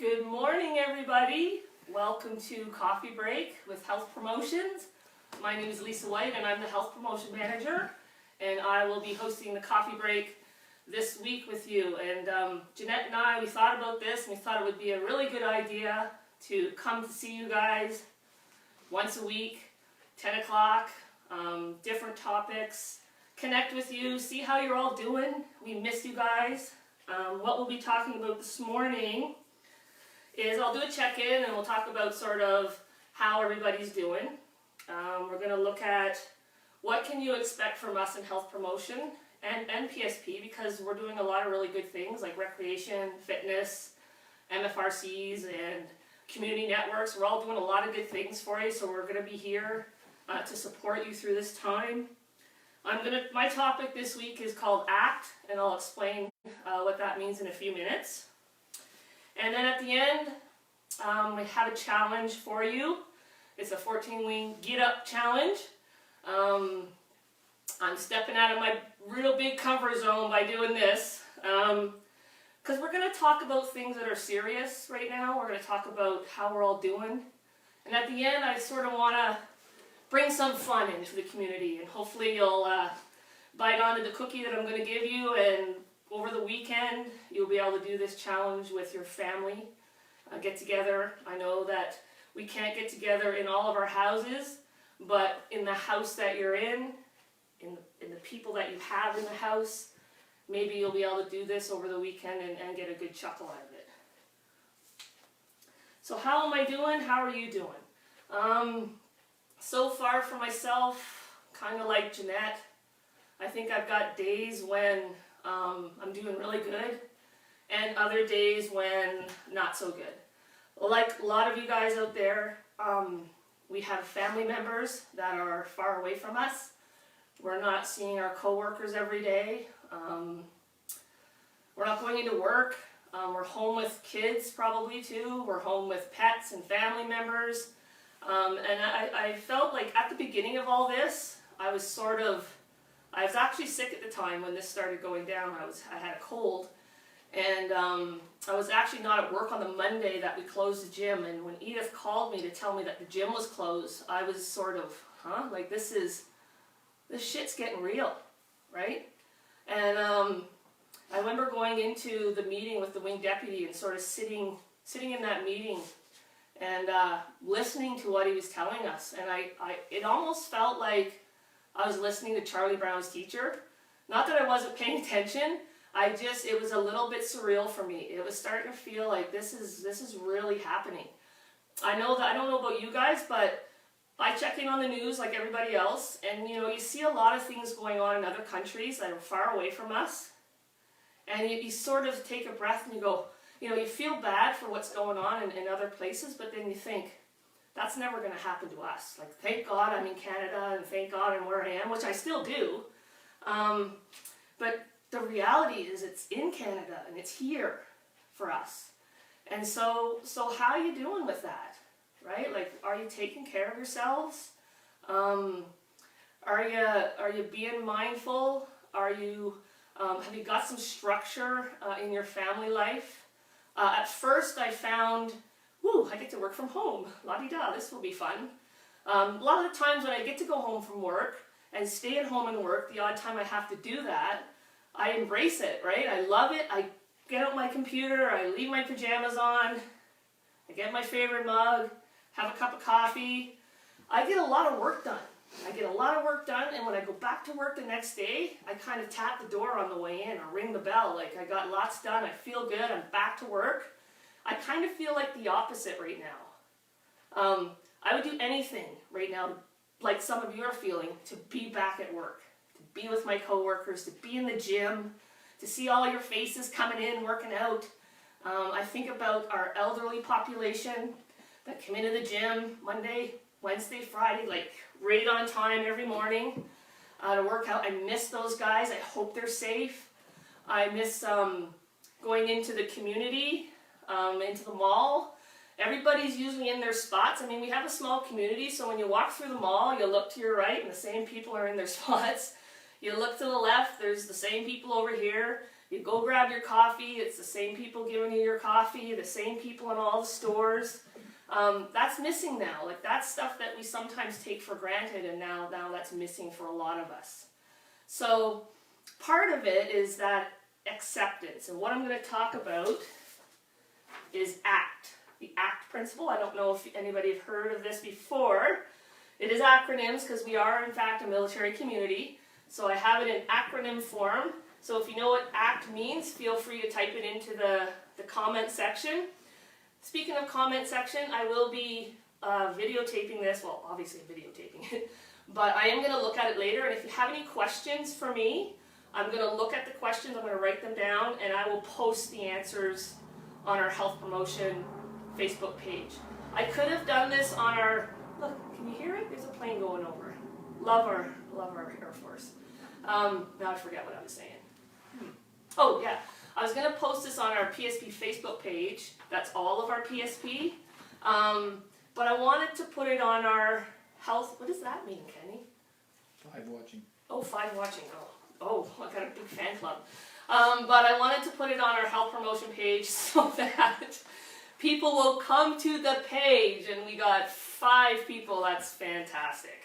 Good morning, everybody. Welcome to Coffee Break with Health Promotions. My name is Lisa White and I'm the Health Promotion Manager, and I will be hosting the Coffee Break this week with you. And Jeanette and I, we thought about this and we thought it would be a really good idea to come to see you guys once a week, 10 o'clock, different topics, connect with you, see how you're all doing. We miss you guys. What we'll be talking about this morning is I'll do a check-in and we'll talk about sort of how everybody's doing. We're going to look at what can you expect from us in health promotion and PSP, because we're doing a lot of really good things like recreation, fitness, MFRCs, and community networks. We're all doing a lot of good things for you, so we're going to be here to support you through this time. My topic this week is called ACT, and I'll explain what that means in a few minutes. And then at the end, we have a challenge for you. It's a 14-week Get Up challenge. I'm stepping out of my real big comfort zone by doing this, because we're going to talk about things that are serious right now. We're going to talk about how we're all doing. And at the end, I sort of want to bring some fun into the community, and hopefully you'll bite onto the cookie that I'm going to give you, and over the weekend you'll be able to do this challenge with your family, get together. I know that we can't get together in all of our houses, but in the house that you're in the people that you have in the house, maybe you'll be able to do this over the weekend and get a good chuckle out of it. So how am I doing? How are you doing? So far for myself, kind of like Jeanette, I think I've got days when I'm doing really good and other days when not so good. Like a lot of you guys out there, we have family members that are far away from us. We're not seeing our coworkers every day. We're not going into work. We're home with kids probably too. We're home with pets and family members. And I felt like at the beginning of all this, I was actually sick at the time when this started going down. I had a cold, and I was actually not at work on the Monday that we closed the gym. And when Edith called me to tell me that the gym was closed, I was sort of, like this shit's getting real, right? And I remember going into the meeting with the wing deputy and sort of sitting in that meeting and listening to what he was telling us. And it almost felt like I was listening to Charlie Brown's Teacher. Not that I wasn't paying attention, it was a little bit surreal for me. It was starting to feel like this is really happening. I don't know about you guys, but I check in on the news like everybody else, and you see a lot of things going on in other countries that are far away from us, and you sort of take a breath and you go, you feel bad for what's going on in other places, but then you think, that's never going to happen to us. Like, thank God I'm in Canada, and thank God I'm where I am, which I still do. But the reality is it's in Canada, and it's here for us. And so how are you doing with that? Right? Like, are you taking care of yourselves? Are you being mindful? Have you got some structure in your family life? At first I found, I get to work from home. La-di-da, this will be fun. A lot of the times when I get to go home from work and stay at home and work, the odd time I have to do that, I embrace it, right? I love it. I get out my computer, I leave my pajamas on, I get my favorite mug, have a cup of coffee. I get a lot of work done. And when I go back to work the next day, I kind of tap the door on the way in or ring the bell, like I got lots done, I feel good, I'm back to work. I kind of feel like the opposite right now. I would do anything right now, like some of you are feeling, to be back at work, to be with my coworkers, to be in the gym, to see all your faces coming in, working out. I think about our elderly population that come into the gym Monday, Wednesday, Friday, like right on time every morning to work out. I miss those guys. I hope they're safe. I miss going into the community, into the mall. Everybody's usually in their spots. I mean, we have a small community, so when you walk through the mall, you look to your right and the same people are in their spots. You look to the left, there's the same people over here. You go grab your coffee, it's the same people giving you your coffee, the same people in all the stores. That's missing now. Like, that's stuff that we sometimes take for granted, and now that's missing for a lot of us. So part of it is that acceptance, and what I'm going to talk about is ACT, the ACT principle. I don't know if anybody have heard of this before. It is acronyms because we are in fact a military community, so I have it in acronym form. So if you know what ACT means, feel free to type it into the comment section. Speaking of comment section, I will be videotaping this, well obviously videotaping it, but I am going to look at it later, and if you have any questions for me, I'm going to look at the questions, I'm going to write them down, and I will post the answers on our health promotion Facebook page. I could have done this on our, look, can you hear it? There's a plane going over. Love our Air Force. Now I forget what I was saying. Oh yeah, I was going to post this on our PSP Facebook page. That's all of our PSP. But I wanted to put it on our health, what does that mean, Kenny? 5 watching. Oh, 5 watching, oh, I got a big fan club. But I wanted to put it on our health promotion page so that people will come to the page, and we got 5 people. That's fantastic.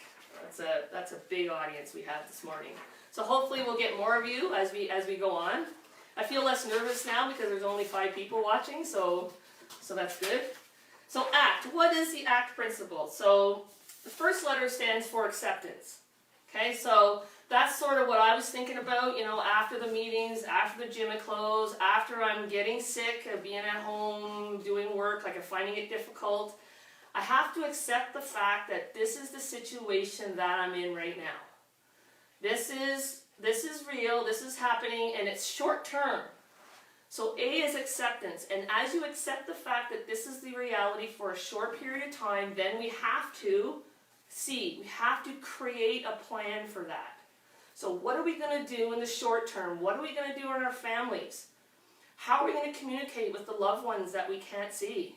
That's a big audience we have this morning. So hopefully we'll get more of you as we go on. I feel less nervous now because there's only 5 people watching, so that's good. So ACT, what is the ACT principle? So the first letter stands for acceptance. Okay, so that's sort of what I was thinking about, you know, after the meetings, after the gym had closed, after I'm getting sick of being at home, doing work, like I'm finding it difficult. I have to accept the fact that this is the situation that I'm in right now. This is real, this is happening, and it's short term. So A is acceptance, and as you accept the fact that this is the reality for a short period of time, then we have to we have to create a plan for that. So what are we going to do in the short term? What are we going to do in our families? How are we going to communicate with the loved ones that we can't see?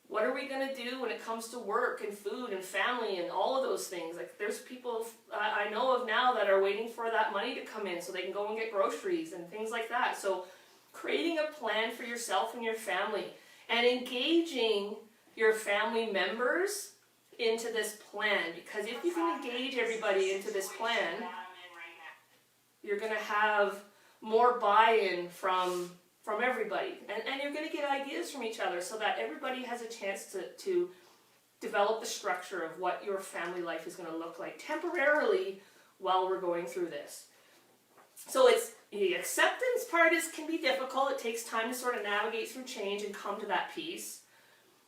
What are we going to do when it comes to work and food and family and all of those things? Like, there's people I know of now that are waiting for that money to come in so they can go and get groceries and things like that. So creating a plan for yourself and your family and engaging your family members into this plan, because if you can engage everybody into this plan, you're going to have more buy-in from everybody, and you're going to get ideas from each other so that everybody has a chance to develop the structure of what your family life is going to look like temporarily while we're going through this. So it's the acceptance part can be difficult. It takes time to sort of navigate through change and come to that peace.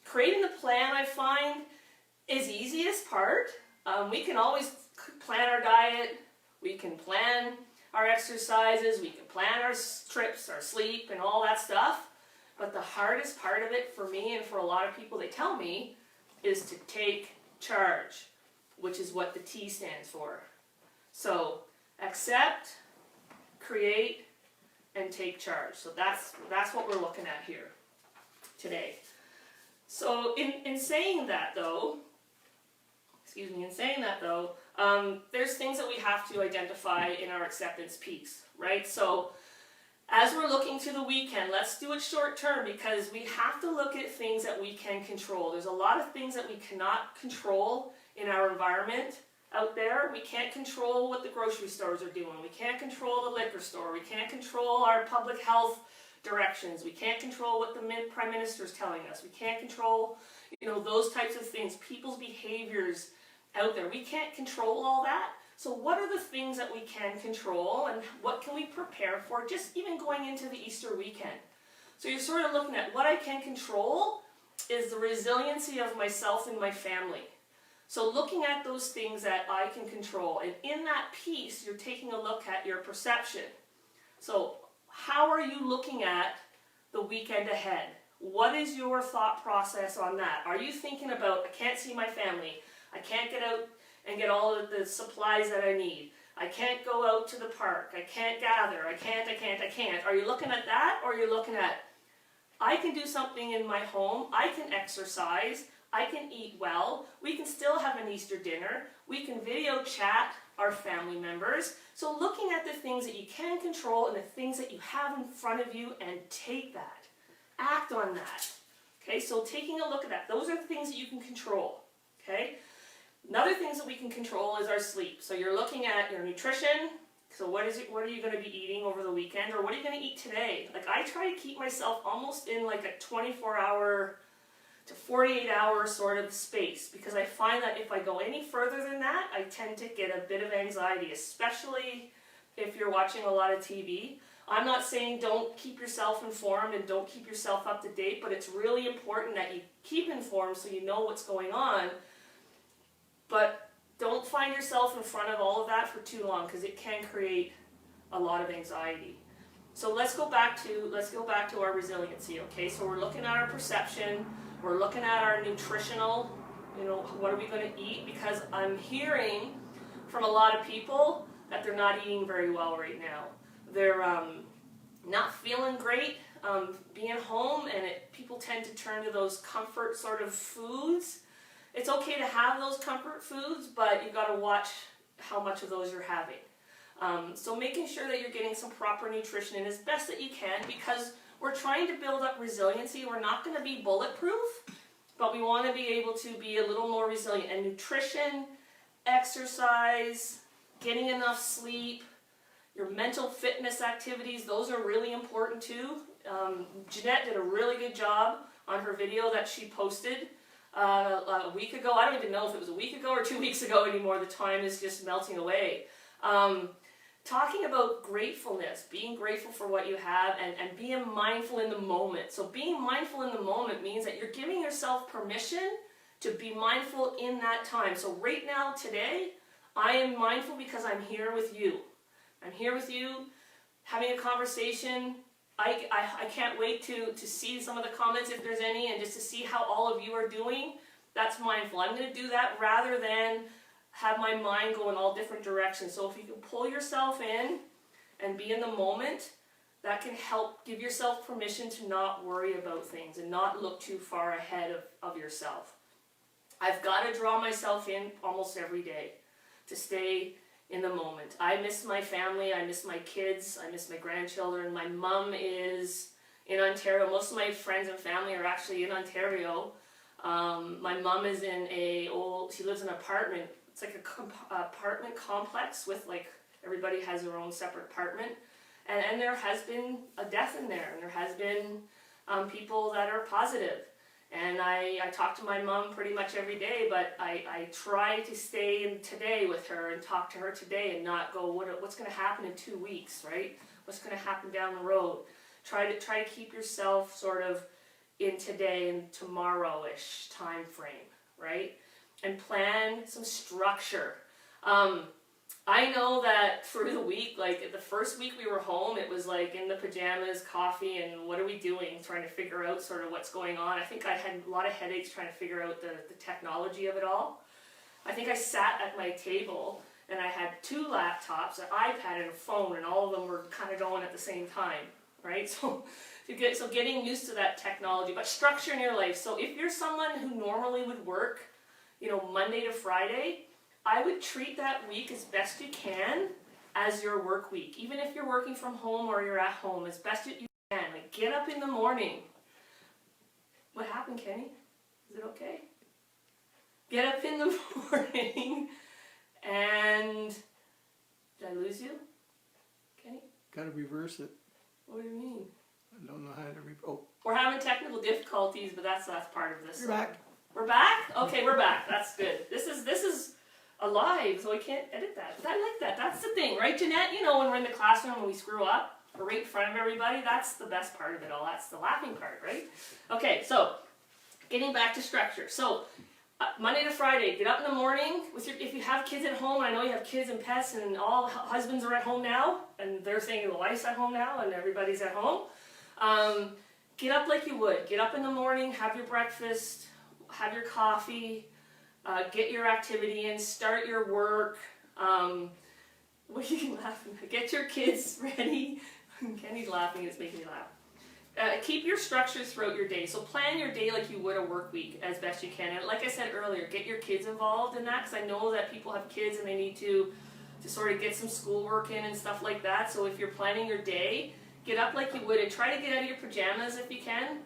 Creating the plan, I find, is the easiest part. We can always plan our diet, we can plan our exercises, we can plan our trips, our sleep, and all that stuff. But the hardest part of it for me and for a lot of people, they tell me, is to take charge, which is what the T stands for. So accept, create, and take charge. So that's what we're looking at here today. So in saying that though, there's things that we have to identify in our acceptance piece, right? So as we're looking to the weekend, let's do it short term, because we have to look at things that we can control. There's a lot of things that we cannot control in our environment out there. We can't control what the grocery stores are doing. We can't control the liquor store. We can't control our public health directions. We can't control what the Prime Minister is telling us. We can't control, those types of things, people's behaviors out there. We can't control all that. So what are the things that we can control, and what can we prepare for just even going into the Easter weekend? So you're sort of looking at what I can control is the resiliency of myself and my family. So looking at those things that I can control, and in that piece, you're taking a look at your perception. So how are you looking at the weekend ahead? What is your thought process on that? Are you thinking about, I can't see my family, I can't get out and get all of the supplies that I need, I can't go out to the park, I can't gather, I can't. Are you looking at that, or are you looking at, I can do something in my home, I can exercise, I can eat well, we can still have an Easter dinner, we can video chat our family members. So looking at the things that you can control and the things that you have in front of you, and take that. Act on that. Okay, so taking a look at that. Those are the things that you can control. Okay? Another things that we can control is our sleep. So you're looking at your nutrition. So what are you going to be eating over the weekend, or what are you going to eat today? Like, I try to keep myself almost in like a 24-hour to 48-hour sort of space, because I find that if I go any further than that, I tend to get a bit of anxiety, especially if you're watching a lot of TV. I'm not saying don't keep yourself informed and don't keep yourself up to date, but it's really important that you keep informed so you know what's going on. But don't find yourself in front of all of that for too long, because it can create a lot of anxiety. So let's go back to our resiliency, okay? So we're looking at our perception, we're looking at our nutritional, what are we going to eat? Because I'm hearing from a lot of people that they're not eating very well right now. They're not feeling great being home, and people tend to turn to those comfort sort of foods. It's okay to have those comfort foods, but you got to watch how much of those you're having. So making sure that you're getting some proper nutrition in as best that you can, because we're trying to build up resiliency. We're not going to be bulletproof, but we want to be able to be a little more resilient. And nutrition, exercise, getting enough sleep, your mental fitness activities, those are really important too. Jeanette did a really good job on her video that she posted a week ago. I don't even know if it was a week ago or 2 weeks ago anymore. The time is just melting away. Talking about gratefulness, being grateful for what you have, and being mindful in the moment. So being mindful in the moment means that you're giving yourself permission to be mindful in that time. So right now, today, I am mindful because I'm here with you. I'm here with you, having a conversation. I can't wait to see some of the comments, if there's any, and just to see how all of you are doing. That's mindful. I'm going to do that rather than have my mind go in all different directions. So if you can pull yourself in and be in the moment, that can help give yourself permission to not worry about things and not look too far ahead of yourself. I've got to draw myself in almost every day to stay in the moment. I miss my family, I miss my kids, I miss my grandchildren. My mom is in Ontario. Most of my friends and family are actually in Ontario. My mom is she lives in an apartment. It's like a apartment complex with everybody has their own separate apartment. And there has been a death in there, and there has been people that are positive. And I talk to my mom pretty much every day, but I try to stay in today with her and talk to her today and not go, what's going to happen in 2 weeks, right? What's going to happen down the road? Try to keep yourself sort of in today and tomorrow-ish time frame, right? And plan some structure. I know that through the week, the first week we were home, it was in the pajamas, coffee, and what are we doing? Trying to figure out sort of what's going on. I think I had a lot of headaches trying to figure out the technology of it all. I think I sat at my table and I had 2 laptops, an iPad, and a phone, and all of them were kind of going at the same time, right? So getting used to that technology, but structure in your life. So if you're someone who normally would work, Monday to Friday, I would treat that week as best you can as your work week. Even if you're working from home or you're at home, as best you can. Get up in the morning. What happened, Kenny? Is it okay? Get up in the morning and... Did I lose you, Kenny? Gotta reverse it. What do you mean? I don't know how to reverse. We're having technical difficulties, but that's part of this. You're back. We're back? Okay, we're back. That's good. This is alive, so I can't edit that. But I like that. That's the thing, right, Jeanette? When we're in the classroom and we screw up, we're right in front of everybody. That's the best part of it all. That's the laughing part, right? Okay, so getting back to structure. So Monday to Friday, get up in the morning with if you have kids at home. I know you have kids and pets, and all husbands are at home now, and they're saying the wife's at home now, and everybody's at home. Get up like you would. Get up in the morning, have your breakfast, have your coffee, get your activity in, start your work. What are you laughing at? Get your kids ready. Kenny's laughing, it's making me laugh. Keep your structure throughout your day. So plan your day like you would a work week as best you can. And like I said earlier, get your kids involved in that, because I know that people have kids and they need to to sort of get some schoolwork in and stuff like that. So if you're planning your day, get up like you would and try to get out of your pajamas if you can.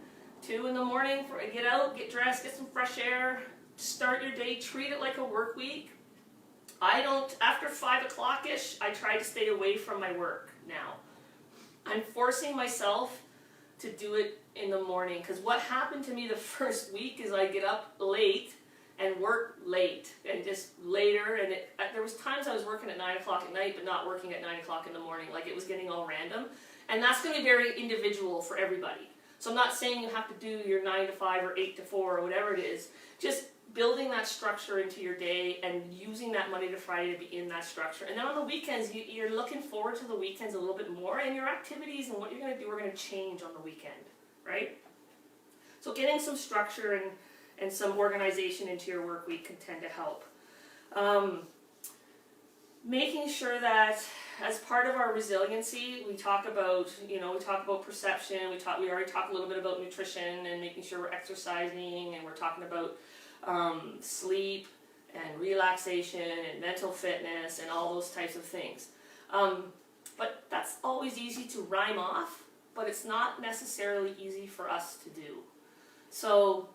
2 in the morning, get out, get dressed, get some fresh air, start your day, treat it like a work week. After 5 o'clock-ish, I try to stay away from my work now. I'm forcing myself to do it in the morning, because what happened to me the first week is I get up late and work late and just later, and there was times I was working at 9 o'clock at night but not working at 9 o'clock in the morning, like it was getting all random, and that's going to be very individual for everybody. So I'm not saying you have to do your 9 to 5 or 8 to 4 or whatever it is, just building that structure into your day and using that Monday to Friday to be in that structure. And then on the weekends, you're looking forward to the weekends a little bit more, and your activities and what you're going to do are going to change on the weekend, right? So getting some structure and some organization into your work week can tend to help. Making sure that as part of our resiliency, we talk about perception, we already talked a little bit about nutrition and making sure we're exercising, and we're talking about sleep and relaxation and mental fitness and all those types of things. But that's always easy to rhyme off, but it's not necessarily easy for us to do. So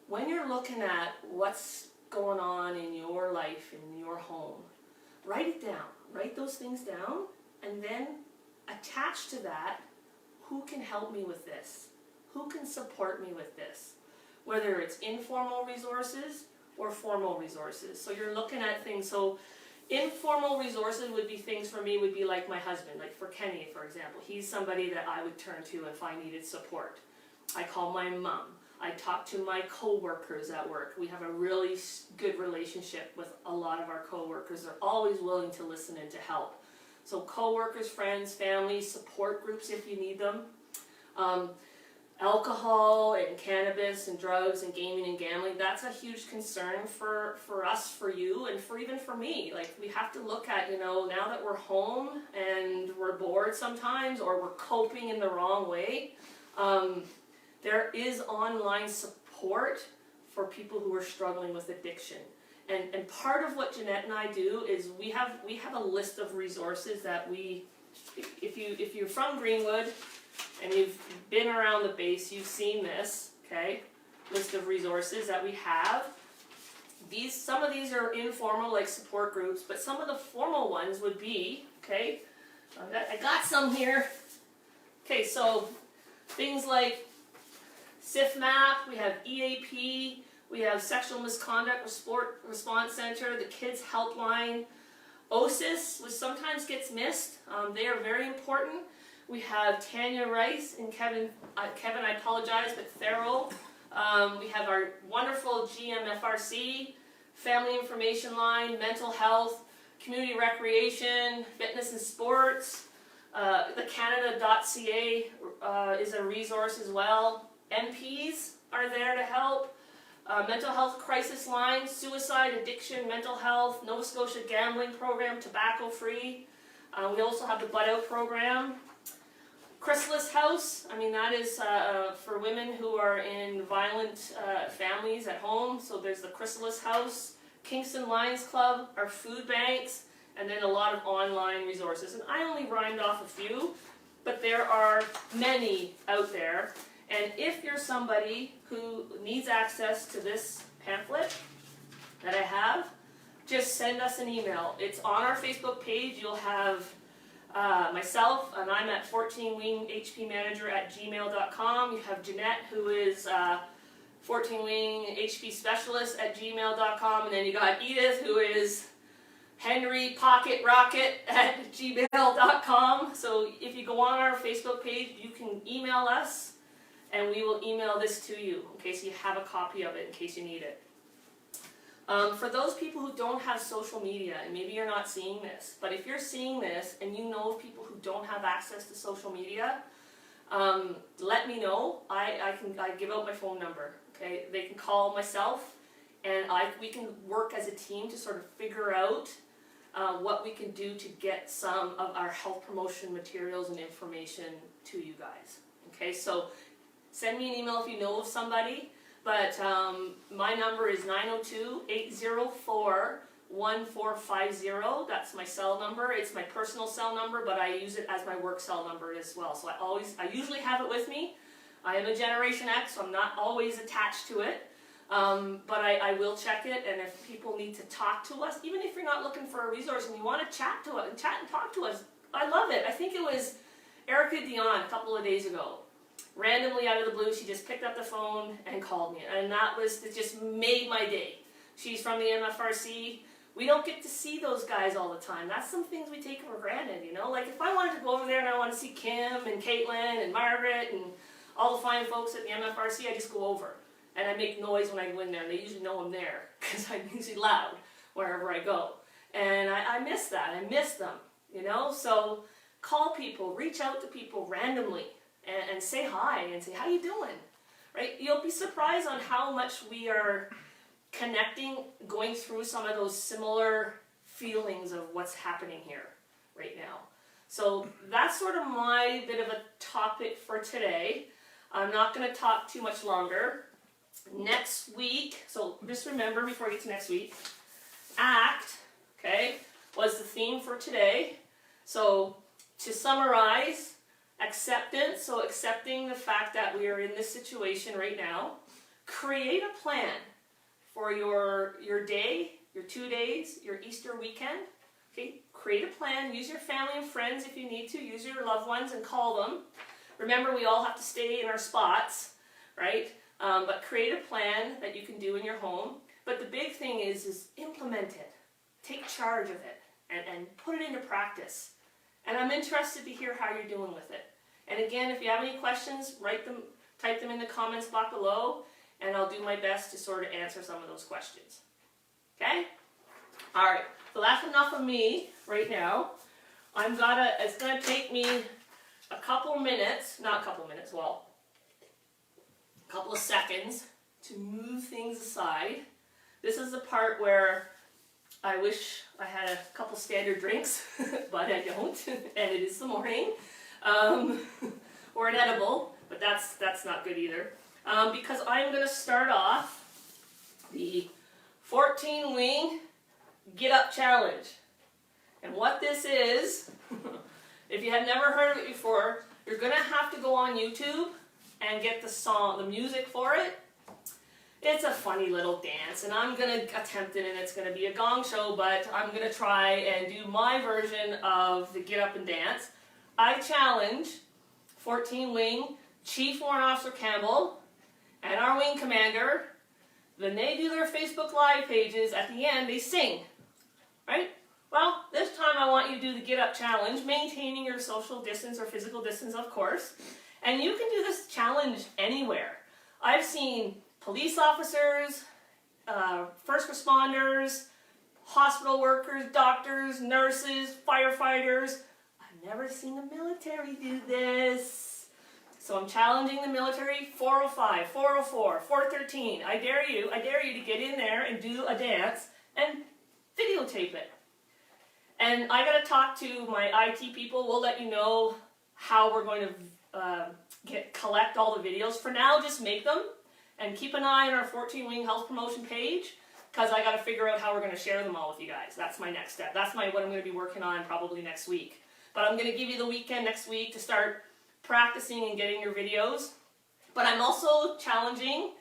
when you're looking at what's going on in your life, in your home, write it down. Write those things down, and then attach to that, who can help me with this? Who can support me with this? Whether it's informal resources or formal resources. So you're looking at things, so informal resources would be things for me, would be like my husband, like for Kenny, for example. He's somebody that I would turn to if I needed support. I call my mom. I talk to my co-workers at work. We have a really good relationship with a lot of our co-workers. They're always willing to listen and to help. So co-workers, friends, family, support groups if you need them. Alcohol and cannabis and drugs and gaming and gambling, that's a huge concern for us, for you, and even for me. Like, we have to look at, now that we're home and we're bored sometimes, or we're coping in the wrong way, there is online support for people who are struggling with addiction. And part of what Jeanette and I do is we have a list of resources that if you're from Greenwood and you've been around the base, you've seen this, okay, list of resources that we have. Some of these are informal, like support groups, but some of the formal ones would be, okay, I got some here. Okay, so things like SIFMAP, we have EAP, we have Sexual Misconduct Response Center, the Kids Helpline, OSIS, which sometimes gets missed. They are very important. We have Tanya Rice and Kevin, I apologize, but Farrell. We have our wonderful GMFRC, Family Information Line, Mental Health, Community Recreation, Fitness and Sports. The Canada.ca is a resource as well. MPs are there to help. Mental Health Crisis Line, Suicide, Addiction, Mental Health, Nova Scotia Gambling Program, Tobacco Free. We also have the Butt Out Program. Chrysalis House, that is for women who are in violent families at home, so there's the Chrysalis House. Kingston Lions Club, our food banks, and then a lot of online resources. And I only rhymed off a few, but there are many out there. And if you're somebody who needs access to this pamphlet that I have, just send us an email. It's on our Facebook page. You'll have myself, and I'm at 14winghpmanager@gmail.com. You have Jeanette, who is 14winghpspecialist@gmail.com. And then you got Edith, who is henrypocketrocket@gmail.com. So if you go on our Facebook page, you can email us, and we will email this to you in case you have a copy of it, in case you need it. For those people who don't have social media, and maybe you're not seeing this, but if you're seeing this and you know of people who don't have access to social media, let me know. I give out my phone number. Okay, they can call myself, and we can work as a team to sort of figure out what we can do to get some of our health promotion materials and information to you guys. Okay, so send me an email if you know of somebody. But my number is 902-804-1414. 1450. That's my cell number. It's my personal cell number, but I use it as my work cell number as well. So I usually have it with me. I am a Generation X, so I'm not always attached to it. But I will check it, and if people need to talk to us, even if you're not looking for a resource and you want to chat and talk to us, I love it. I think it was Erica Dion a couple of days ago. Randomly out of the blue, she just picked up the phone and called me, and it just made my day. She's from the MFRC. We don't get to see those guys all the time. That's some things we take for granted, you know? Like if I wanted to go over there and I want to see Kim and Caitlin and Margaret and all the fine folks at the MFRC, I just go over. And I make noise when I go in there, and they usually know I'm there because I'm usually loud wherever I go. And I miss that. I miss them, you know? So call people, reach out to people randomly and say hi and say, how you doing? Right? You'll be surprised on how much we are connecting, going through some of those similar feelings of what's happening here right now. So that's sort of my bit of a topic for today. I'm not going to talk too much longer. Next week, so just remember before I get to next week, ACT, okay, was the theme for today. So to summarize, acceptance, so accepting the fact that we are in this situation right now. Create a plan for your day, your 2 days, your Easter weekend. Okay, create a plan. Use your family and friends if you need to. Use your loved ones and call them. Remember, we all have to stay in our spots, right? But create a plan that you can do in your home. But the big thing is implement it. Take charge of it and put it into practice. And I'm interested to hear how you're doing with it. And again, if you have any questions, type them in the comments box below, and I'll do my best to sort of answer some of those questions. Okay? All right. So that's enough of me right now. It's gonna take me a couple of seconds to move things aside. This is the part where I wish I had a couple standard drinks, but I don't, and it is the morning, or an edible, but that's not good either, because I'm going to start off the 14 wing get up challenge. And what this is, if you have never heard of it before, you're going to have to go on YouTube and get the music for it. It's a funny little dance, and I'm going to attempt it, and it's going to be a gong show, but I'm going to try and do my version of the get up and dance. I challenge 14 Wing, Chief Warrant Officer Campbell, and our wing commander. When they do their Facebook Live pages, at the end, they sing, right? Well, this time I want you to do the get up challenge, maintaining your social distance or physical distance, of course. And you can do this challenge anywhere. I've seen police officers, first responders, hospital workers, doctors, nurses, firefighters. I've never seen the military do this. So I'm challenging the military. 405, 404, 413. I dare you to get in there and do a dance and videotape it. And I got to talk to my IT people. We'll let you know how we're going to collect all the videos. For now, just make them and keep an eye on our 14 Wing Health Promotion page, because I got to figure out how we're going to share them all with you guys. That's my next step. That's what I'm going to be working on probably next week. But I'm going to give you the weekend next week to start practicing and getting your videos. But I'm also challenging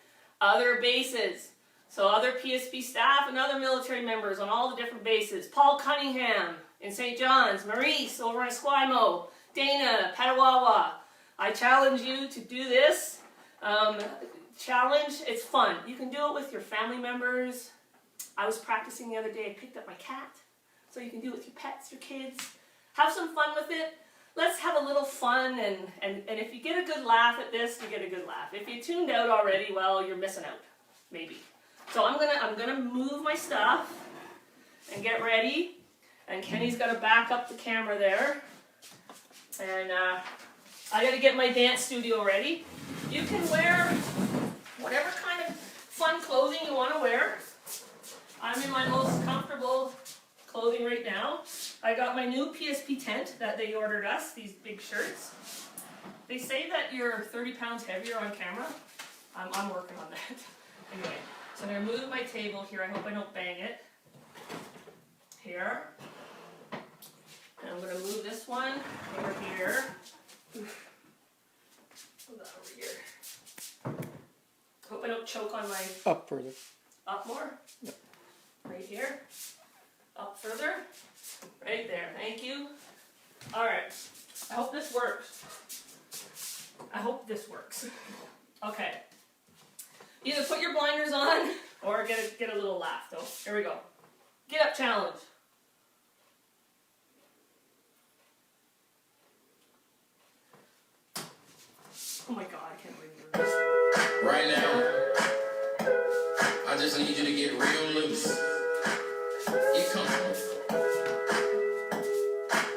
other bases. So other PSP staff and other military members on all the different bases. Paul Cunningham in St. John's, Maurice over in Esquimalt, Dana, Petawawa. I challenge you to do this. Challenge, it's fun. You can do it with your family members. I was practicing the other day. I picked up my cat. So you can do it with your pets, your kids. Have some fun with it. Let's have a little fun, and if you get a good laugh at this, you get a good laugh. If you tuned out already, well, you're missing out, maybe. So I'm gonna move my stuff and get ready. And Kenny's got to back up the camera there. And I got to get my dance studio ready. You can wear whatever kind of fun clothing you want to wear. I'm in my most comfortable clothing right now. I got my new PSP tent that they ordered us, these big shirts. They say that you're 30 pounds heavier on camera. I'm working on that. Anyway, so I'm going to move my table here. I hope I don't bang it. here. And I'm going to move this one over here. Move that over here. Hope I don't choke on my... Up further. Up more? Yep. Right here. Up further. Right there. Thank you. Alright. I hope this works. I hope this works. Okay. Either put your blinders on or get a little laugh though. Here we go. Get up challenge. Oh my god, I can't believe you're this. Right now, I just need you to get real loose. Get comfortable.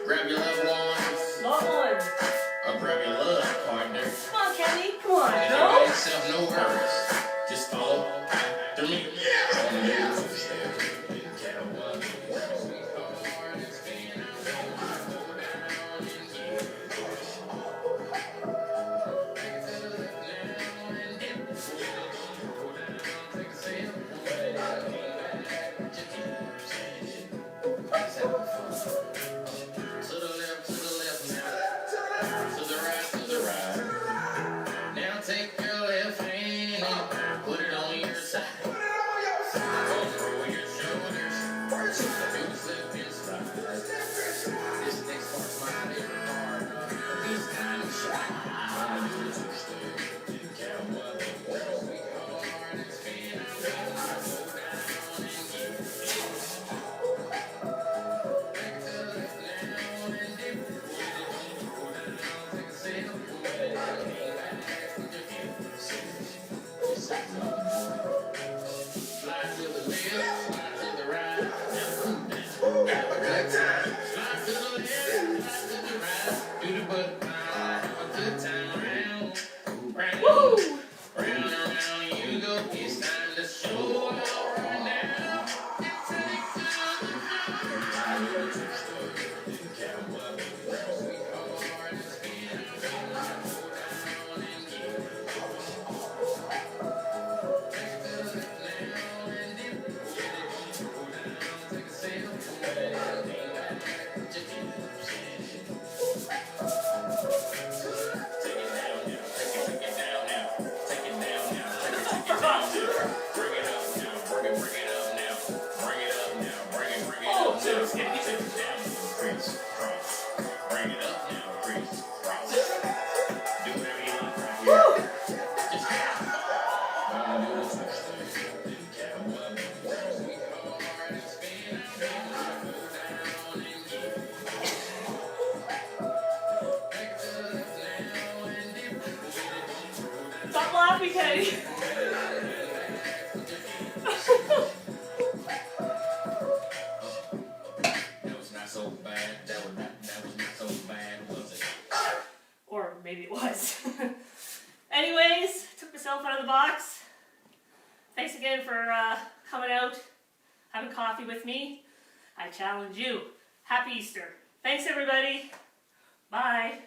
Grab your loved ones. Loved ones. Or grab your love partner. Come on, Kenny. Come on. And No? give yourself no worries. Just follow after me. Take your left hand and put it on your side. Over your shoulders. Do a step inside. This next part's my favorite part. This kind of shot. I'm gonna do a two-step. Cowboy, the world we hard and spin out. Go down and get back to the left now and dip. Go down, take a step. Slide to the left, slide to the right, now cool down, have a good time. Slide to the left, slide to the right, do the butterfly, have a good time. Round, Woo! round and round you go, it's time to show out right now. Oh, so it's getting Bring it up now, Chris. Do whatever you like right here. Just gonna do this next thing. Cowboy, the world we hard and spin out. Go down and get back to the left now and dip. Stop laughing, Kenny. That was not so bad. That was not so bad, was it? Or maybe it was. Anyways, took myself out of the box. Thanks again for coming out, having coffee with me. I challenge you. Happy Easter. Thanks, everybody. Bye.